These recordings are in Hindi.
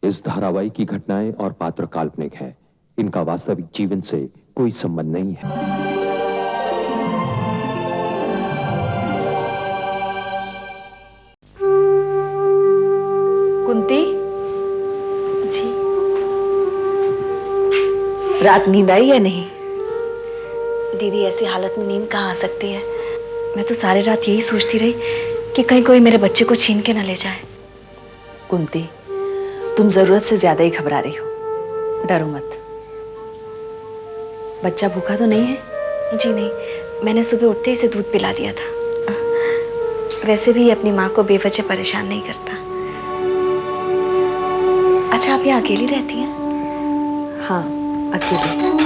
इस धारावाहिक की घटनाएं और पात्र काल्पनिक है। इनका वास्तविक जीवन से कोई संबंध नहीं है। कुंती जी। रात नींद आई या नहीं? दीदी, ऐसी हालत में नींद कहाँ आ सकती है। मैं तो सारी रात यही सोचती रही कि कहीं कोई मेरे बच्चे को छीन के ना ले जाए। कुंती, तुम जरूरत से ज्यादा ही घबरा रही हो। डरो मत। बच्चा भूखा तो नहीं है? जी नहीं, मैंने सुबह उठते ही से दूध पिला दिया था। वैसे भी अपनी माँ को बेवजह परेशान नहीं करता। अच्छा, आप यहाँ अकेली रहती हैं? हाँ, अकेले।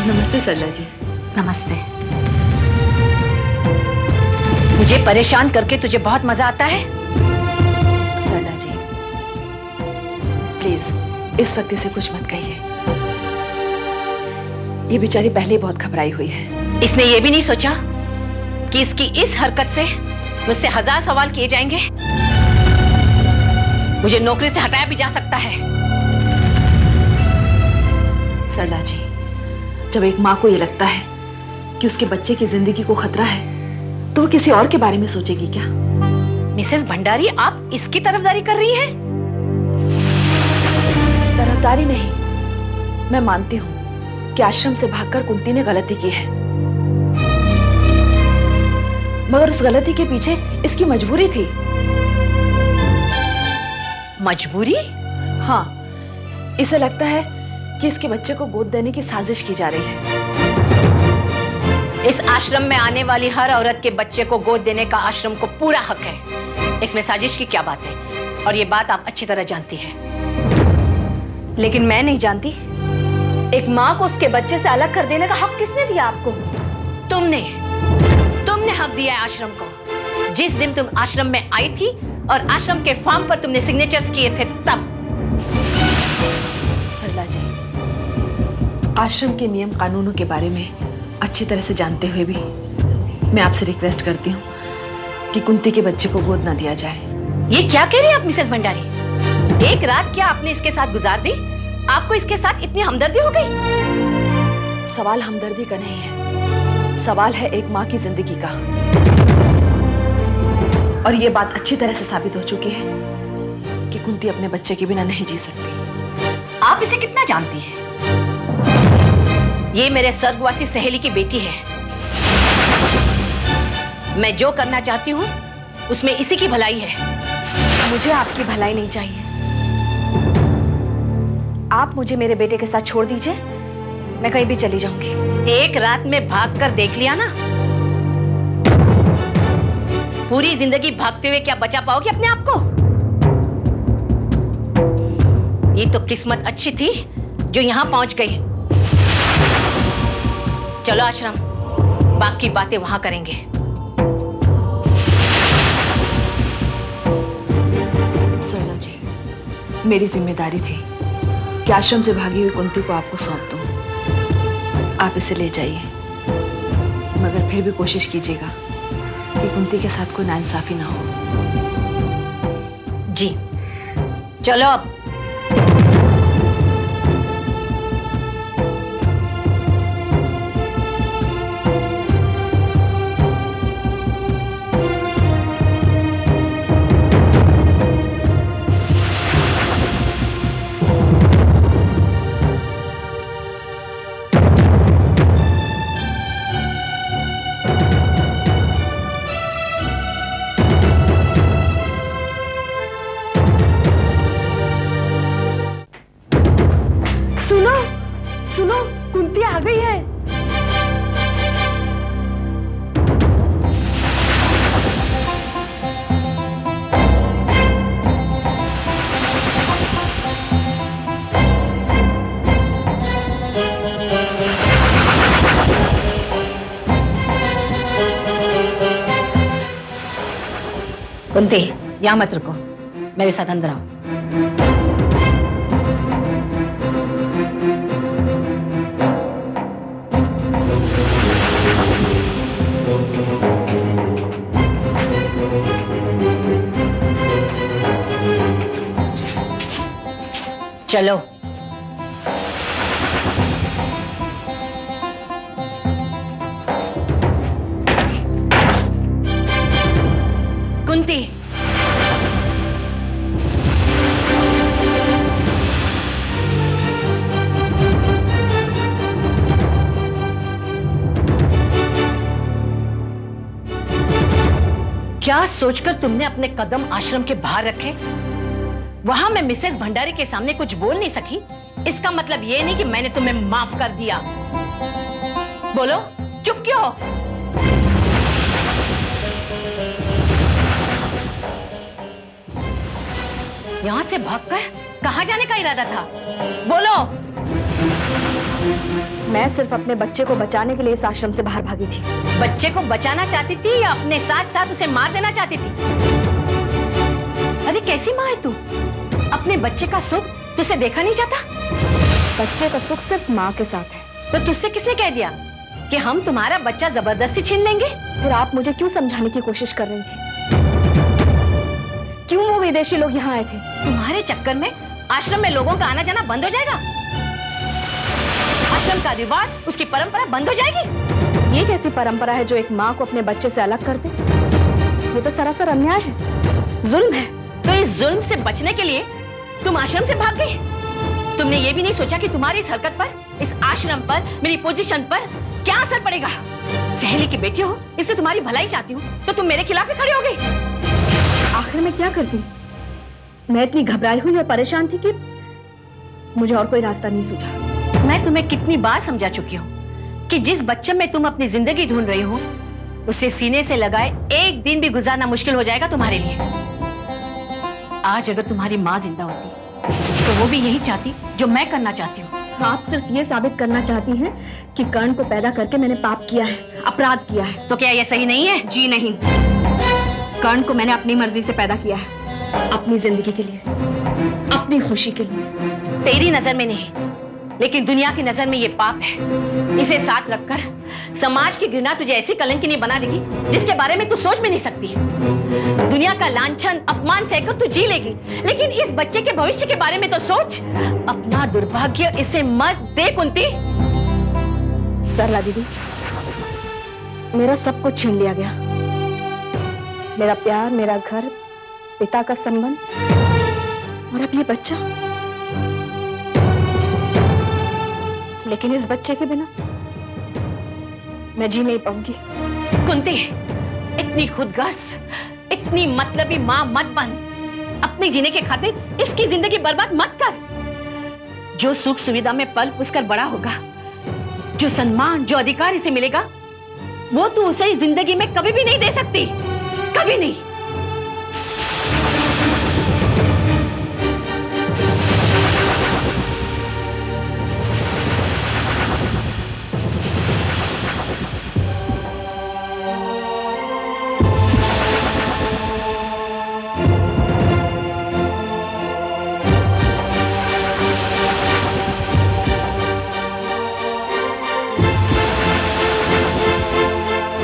नमस्ते सरला जी। नमस्ते। मुझे परेशान करके तुझे बहुत मजा आता है? सरला जी, प्लीज इस वक्त इसे कुछ मत कहिए। ये बेचारी पहले ही बहुत घबराई हुई है। इसने ये भी नहीं सोचा कि इसकी इस हरकत से मुझसे 1000 सवाल किए जाएंगे। मुझे नौकरी से हटाया भी जा सकता है। सरला जी, जब एक माँ को ये लगता है कि उसके बच्चे की जिंदगी को खतरा है, तो वो किसी और के बारे में सोचेगी क्या? मिसेस भंडारी, आप इसकी तरफदारी कर रही हैं? तरफदारी नहीं, मैं मानती हूँ कि आश्रम से भागकर कुंती ने गलती की है, मगर उस गलती के पीछे इसकी मजबूरी थी। मजबूरी? हाँ, इसे लगता है कि इसके बच्चे को गोद देने की साजिश की जा रही है। इस आश्रम में आने वाली हर औरत के बच्चे को गोद देने का आश्रम को पूरा हक है। इसमें साजिश की क्या बात है? और ये बात आप अच्छी तरह जानती हैं। लेकिन मैं नहीं जानती। एक माँ को उसके बच्चे से अलग कर देने का हक किसने दिया आपको? तुमने हक दिया है आश्रम को। जिस दिन तुम आश्रम में आई थी और आश्रम के फॉर्म पर तुमने सिग्नेचर्स किए थे, तब। सरला जी, आश्रम के नियम कानूनों के बारे में अच्छी तरह से जानते हुए भी मैं आपसे रिक्वेस्ट करती हूँ कि कुंती के बच्चे को गोद ना दिया जाए। ये क्या कह रही हैं आप मिसेस भंडारी? एक रात क्या आपने इसके साथ गुजार दी? आपको इसके साथ इतनी हमदर्दी हो गई? सवाल हमदर्दी का नहीं है, सवाल है एक माँ की जिंदगी का। और ये बात अच्छी तरह से साबित हो चुकी है कि कुंती अपने बच्चे के बिना नहीं जी सकती। आप इसे कितना जानती हैं? ये मेरे स्वर्गवासी सहेली की बेटी है। मैं जो करना चाहती हूँ उसमें इसी की भलाई है। मुझे आपकी भलाई नहीं चाहिए। आप मुझे मेरे बेटे के साथ छोड़ दीजिए, मैं कहीं भी चली जाऊंगी। एक रात में भागकर देख लिया ना? पूरी जिंदगी भागते हुए क्या बचा पाओगे अपने आप को? ये तो किस्मत अच्छी थी जो यहां पहुंच गई। चलो आश्रम, बाकी बातें वहां करेंगे। सरला जी, मेरी जिम्मेदारी थी कि आश्रम से भागी हुई कुंती को आपको सौंप दूं। आप इसे ले जाइए, मगर फिर भी कोशिश कीजिएगा कि कुंती के साथ कोई नाइंसाफी ना हो। जी, चलो अब। कुंती, यहाँ मत रुको, मेरे साथ अंदर आओ। चलो। कुंती, क्या सोचकर तुमने अपने कदम आश्रम के बाहर रखे? वहां मैं मिसेस भंडारी के सामने कुछ बोल नहीं सकी, इसका मतलब ये नहीं कि मैंने तुम्हें माफ कर दिया। बोलो, चुप क्यों हो? यहां से भागकर कहां जाने का इरादा था? बोलो। मैं सिर्फ अपने बच्चे को बचाने के लिए इस आश्रम से बाहर भागी थी। बच्चे को बचाना चाहती थी या अपने साथ साथ उसे मार देना चाहती थी? अरे कैसी माँ है तू? अपने बच्चे का सुख तुझसे देखा नहीं जाता? बच्चे का सुख सिर्फ माँ के साथ है। तो तुझसे किसने कह दिया कि हम तुम्हारा बच्चा जबरदस्ती छीन लेंगे? फिर आप मुझे क्यों समझाने की कोशिश कर रही थी? क्यों वो विदेशी लोग यहाँ आए थे? तुम्हारे चक्कर में आश्रम में लोगों का आना जाना बंद हो जाएगा। आश्रम का रिवाज, उसकी परंपरा बंद हो जाएगी। ये कैसी परंपरा है जो एक माँ को अपने बच्चे से अलग कर दे? ये तो सरासर अन्याय है, जुल्म है। तो इस जुल्म से बचने के लिए तुम आश्रम से भाग गई। तुमने ये भी नहीं सोचा कि तुम्हारी इस हरकत पर, इस आश्रम पर, मेरी पोजीशन पर क्या असर पड़ेगा? सहेली की बेटी हो, इससे तुम्हारी भलाई चाहती हूँ, तो तुम मेरे खिलाफ ही खड़ी हो गई। आखिर मैं क्या करती? मैं इतनी घबराई हुई और परेशान थी कि मुझे और कोई रास्ता नहीं सूझा। मैं तुम्हें कितनी बार समझा चुकी हूँ कि जिस बच्चे में तुम अपनी जिंदगी ढूंढ रही हो, उसे सीने से लगाए एक दिन भी गुजारना मुश्किल हो जाएगा तुम्हारे लिए। आज अगर तुम्हारी माँ जिंदा होती तो वो भी यही चाहती जो मैं करना चाहती हूँ। आप सिर्फ ये साबित करना चाहती हैं कि कर्ण को पैदा करके मैंने पाप किया है, अपराध किया है। तो क्या ये सही नहीं है? जी नहीं, कर्ण को मैंने अपनी मर्जी से पैदा किया है, अपनी जिंदगी के लिए, अपनी खुशी के लिए। तेरी नजर में नहीं, लेकिन दुनिया की नजर में ये पाप है। इसे साथ रखकर समाज की घृणा तुझे ऐसी कलंकिनी बना देगी जिसके बारे में तू सोच भी नहीं सकती। दुनिया का लांछन, अपमान सहकर तू जी लेगी, लेकिन इस बच्चे के भविष्य के बारे में तो सोच। अपना दुर्भाग्य इसे मत दे कुंती। सरला दीदी, मेरा सब कुछ छीन लिया गया। मेरा प्यार, मेरा घर, पिता का संबंध, और अब ये बच्चा। लेकिन इस बच्चे के बिना मैं जी नहीं पाऊंगी। कुंती, इतनी खुदगर्ज, इतनी मतलबी मां मत बन। अपने जीने के खातिर इसकी जिंदगी बर्बाद मत कर। जो सुख सुविधा में पल पुसकर बड़ा होगा, जो सम्मान, जो अधिकार इसे मिलेगा, वो तू उसे इस जिंदगी में कभी भी नहीं दे सकती, कभी नहीं।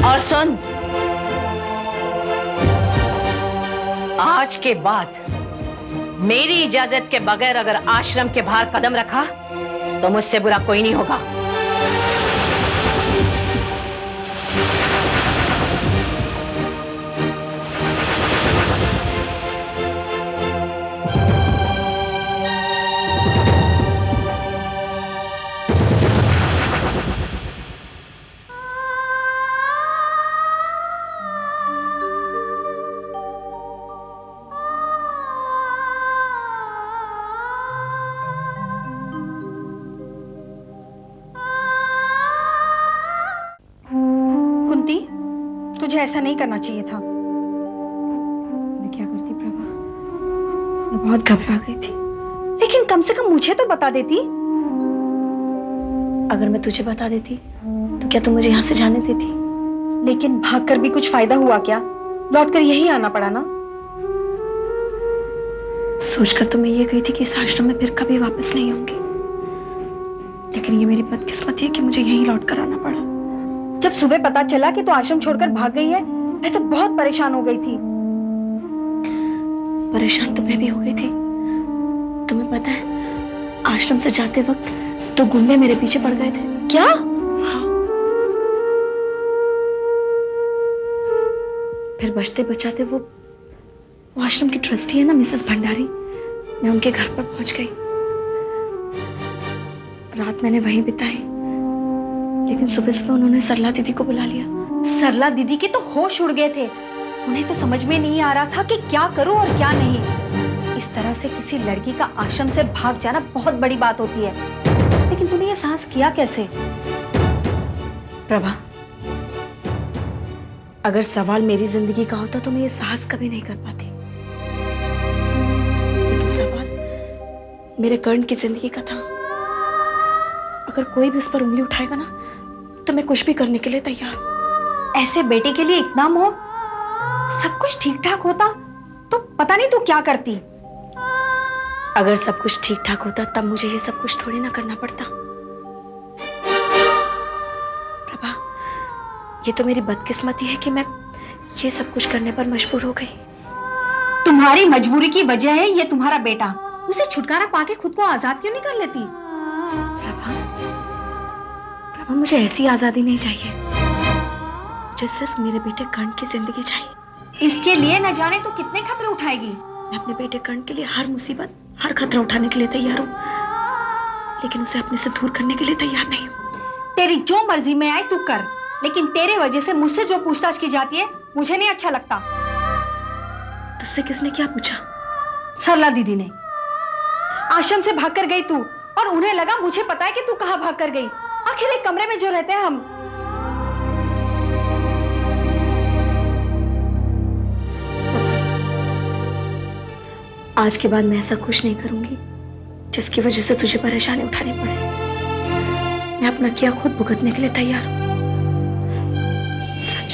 और सुन, आज के बाद मेरी इजाजत के बगैर अगर आश्रम के बाहर कदम रखा तो मुझसे बुरा कोई नहीं होगा। तुझे ऐसा नहीं करना चाहिए था। मैं क्या करती प्रभा, मैं बहुत घबरा गई थी। लेकिन कम से कम मुझे तो बता देती। अगर मैं तुझे बता देती तो क्या तू मुझे यहाँ से जाने देती? लेकिन भागकर भी कुछ फायदा हुआ क्या? लौटकर यही आना पड़ा ना। सोचकर तो मैं ये गई थी कि इस आश्रम में फिर कभी वापस नहीं होंगी, लेकिन ये मेरी बदकिस्मती है कि मुझे यहीं लौट कर आना पड़ा। जब सुबह पता चला कि तू आश्रम छोड़कर भाग गई है, मैं तो बहुत परेशान हो गई थी। परेशान तो मैं भी हो गई थी। तुम्हें पता है, आश्रम से जाते वक्त तो गुंडे मेरे पीछे पड़ गए थे। क्या? हाँ। फिर बचते बचाते वो आश्रम की ट्रस्टी है ना, मिसेस भंडारी, मैं उनके घर पर पहुंच गई। रात मैंने वहीं बिताई, लेकिन सुबह सुबह उन्होंने सरला दीदी को बुला लिया। सरला दीदी के तो होश उड़ गए थे। उन्हें तो समझ में नहीं आ रहा था कि क्या करूं और क्या नहीं। इस तरह से किसी लड़की का आश्रम से भाग जाना बहुत बड़ी बात होती है, लेकिन तूने ये साहस किया कैसे? प्रभा, अगर सवाल मेरी जिंदगी का होता तो मैं ये साहस कभी नहीं कर पाती, लेकिन सवाल मेरे कर्ण की जिंदगी का था। अगर कोई भी उस पर उंगली उठाएगा ना, तो मैं कुछ भी करने के लिए तैयार हूं। ऐसे बेटे के लिए इतना मोह? सब कुछ ठीक ठाक होता तो पता नहीं तू क्या करती। अगर सब कुछ ठीक ठाक होता तब मुझे ये सब कुछ थोड़ी ना करना पड़ता। प्रभा, ये तो मेरी बदकिस्मती है कि मैं ये सब कुछ करने पर मजबूर हो गई। तुम्हारी मजबूरी की वजह है ये तुम्हारा बेटा। उसे छुटकारा पाके खुद को आजाद क्यों नहीं कर लेती? प्रभा, प्रभा, मुझे ऐसी आजादी नहीं चाहिए। मुझे सिर्फ मेरे बेटे कर्ण की जिंदगी चाहिए। इसके लिए न जाने तो कितने खतरे उठाएगी। मैं अपने बेटे कर्ण के लिए हर मुसीबत, हर खतरा उठाने के लिए तैयार हूँ, लेकिन उसे अपने से दूर करने के लिए तैयार नहीं हूँ। तेरी जो मर्जी में आए तू कर, लेकिन तेरे वजह से मुझसे जो पूछताछ की जाती है मुझे नहीं अच्छा लगता। तुझसे किसने क्या पूछा? सरला दीदी ने। आश्रम से भागकर गई तू, और उन्हें लगा मुझे पता है कि तू कहाँ भागकर गई। आखिर एक कमरे में जो रहते हैं हम। आज के बाद मैं ऐसा कुछ नहीं करूंगी जिसकी वजह से तुझे परेशानी उठानी पड़े। मैं अपना किया खुद भुगतने के लिए तैयार हूं। सच।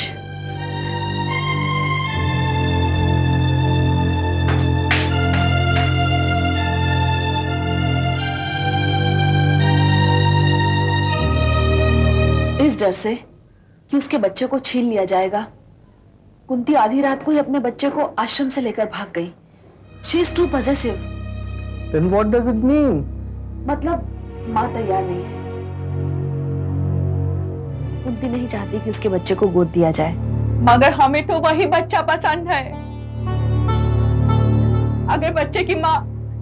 इस डर से कि उसके बच्चे को छीन लिया जाएगा, कुंती आधी रात को ही अपने बच्चे को आश्रम से लेकर भाग गई। She is too possessive. Then what does it mean? मतलब माँ तैयार नहीं है। कुंती नहीं चाहती कि उसके बच्चे को गोद दिया जाए। मगर हमें तो वही बच्चा पसंद है। अगर बच्चे की माँ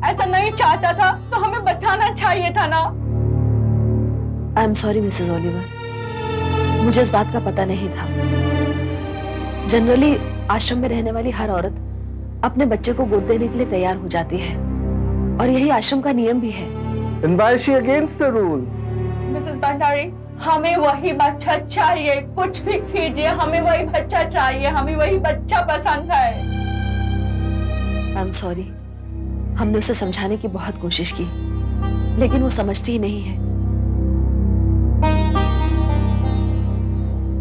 ऐसा नहीं चाहता था तो हमें बताना चाहिए था ना। I am sorry Mrs Oliver, मुझे इस बात का पता नहीं था। जनरली आश्रम में रहने वाली हर औरत अपने बच्चे को गोद देने के लिए तैयार हो जाती है, और यही आश्रम का नियम भी है। Then why is she against the rule? Mrs Bhandari, हमें वही बच्चा चाहिए। कुछ भी कीजिए, हमें वही बच्चा चाहिए। हमें वही बच्चा पसंद है। आई एम सॉरी, हमने उसे समझाने की बहुत कोशिश की, लेकिन वो समझती ही नहीं है।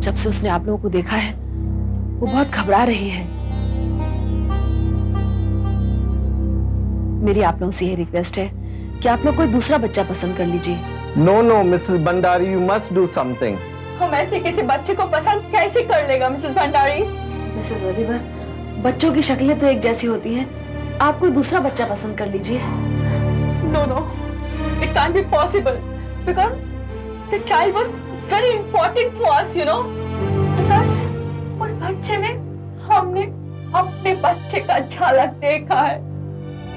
जब से उसने आप लोगों को देखा है, वो बहुत घबरा रही है। मेरी आप लोगों से ये रिक्वेस्ट है कि आप लोग कोई दूसरा बच्चा पसंद कर लीजिए। No, no, Mrs. Bhandari, you must do something. हम ऐसे किसी बच्चे को पसंद कैसे कर लेगा मिसेस भंडारी? मिसेस ओलिवर, बच्चों की शक्लें तो एक जैसी होती हैं, आप कोई दूसरा बच्चा पसंद कर लीजिए। No, no, it can't be possible because the child was very important for us, you know. Because उस बच्चे में हमने अपने बच्चे का झलक देखा है।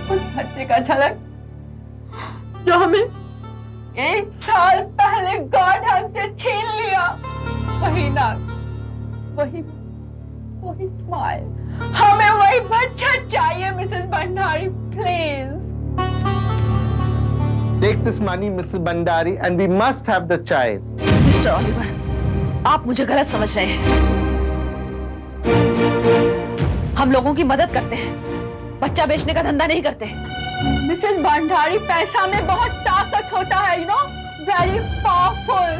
उस बच्चे का झलक जो हमें 1 साल पहले गॉड हमसे छीन लिया। वही नाक, वही स्माइल, हमें वही बच्चा चाहिए Mrs Bhandari, please. Take this money, Mrs. Bhandari, and we must have the child. Mister Oliver, आप मुझे गलत समझ रहे हैं। हम लोगों की मदद करते हैं, बच्चा बेचने का धंधा नहीं करते। मिसेस भंडारी, पैसा में बहुत ताकत होता है, you know, very powerful.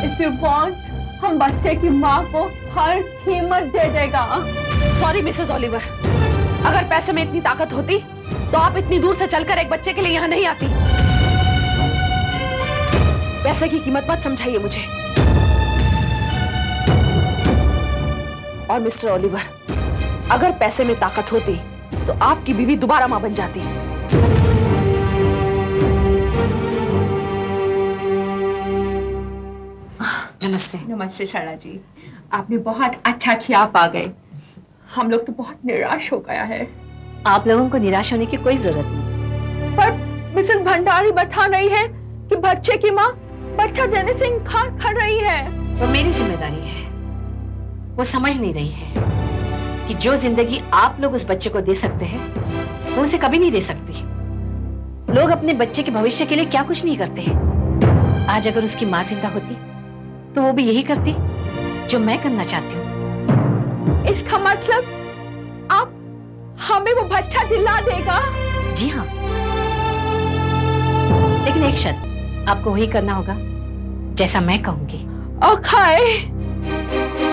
If you want, हम बच्चे की माँ को हर कीमत दे देगा। सॉरी मिसेस ओलिवर, अगर पैसे में इतनी ताकत होती तो आप इतनी दूर से चलकर एक बच्चे के लिए यहाँ नहीं आती। पैसे की कीमत मत समझाइए मुझे। और मिस्टर ओलिवर, अगर पैसे में ताकत होती तो आपकी बीवी दोबारा मां बन जाती। नमस्ते। नमस्ते सरला जी, आपने बहुत अच्छा किया आप आ गए। हम लोग तो बहुत निराश हो गया है। आप लोगों को निराश होने की कोई जरूरत नहीं। पर मिसेस भंडारी बता रही है कि बच्चे की माँ बच्चा देने से इनकार कर रही है। वो मेरी जिम्मेदारी है। वो समझ नहीं रही है कि जो जिंदगी आप लोग उस बच्चे को दे सकते हैं वो उसे कभी नहीं दे सकती। लोग अपने बच्चे के भविष्य के लिए क्या कुछ नहीं करते हैं। आज अगर उसकी माँ जिंदा होती तो वो भी यही करती जो मैं करना चाहती हूँ। इसका मतलब आप हमें वो बच्चा दिला देगा? जी हाँ, लेकिन एक शर्त, आपको वही करना होगा जैसा मैं कहूंगी। ओके।